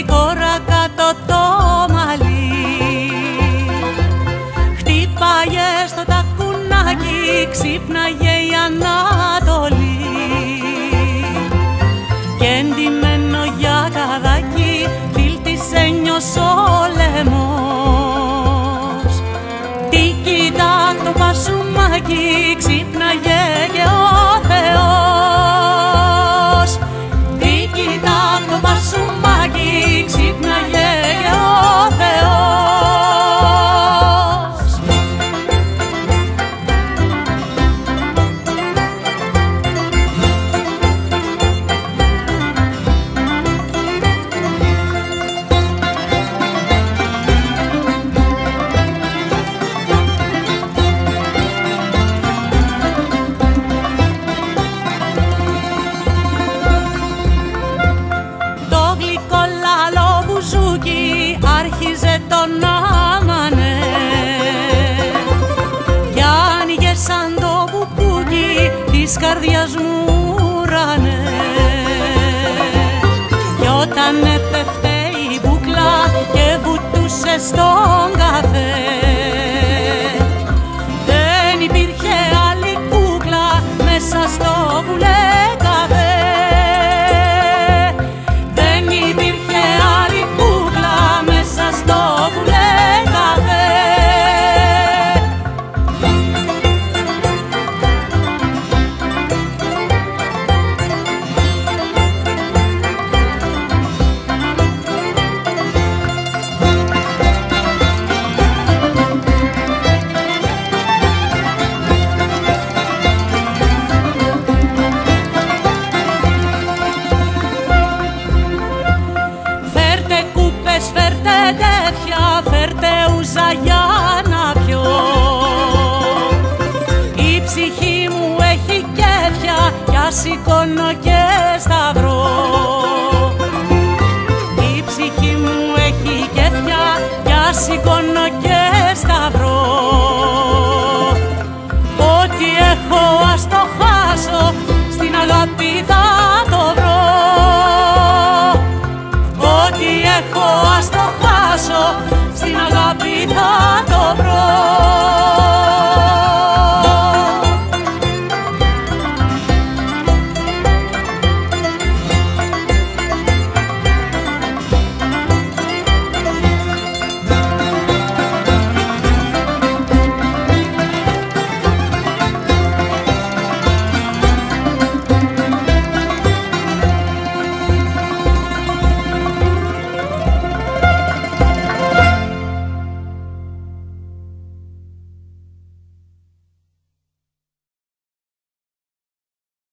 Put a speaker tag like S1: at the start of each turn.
S1: κόρα κάτω το μαλλί. Χτύπαγε στο τακουνάκι, ξύπναγε η Ανατολή. Κι εντυμένο για καδάκι, φίλτισε νιώσω λαιμός. Τι κοιτά το πασουμάκι, ξύπναγε και ο Θεός. Τι κοιτά το πασουμάκι, ξύπναγε και ο Θεός. Άρχιζε τον άμανε κι άνοιγε σαν το μπουκούκι της καρδιάς μου ουρανέ. Κι όταν έπεφτε η μπουκλά και βουτούσε στον καφέ, δεν υπήρχε άλλη κούκλα μέσα στο μπουλέ καφέ. Φέρτε τέτοια, φέρτε ούζα για να πιω. Η ψυχή μου έχει κέφια κι ας σηκώνω και σταυρό. Η ψυχή μου έχει κέφια κι ας σηκώνω και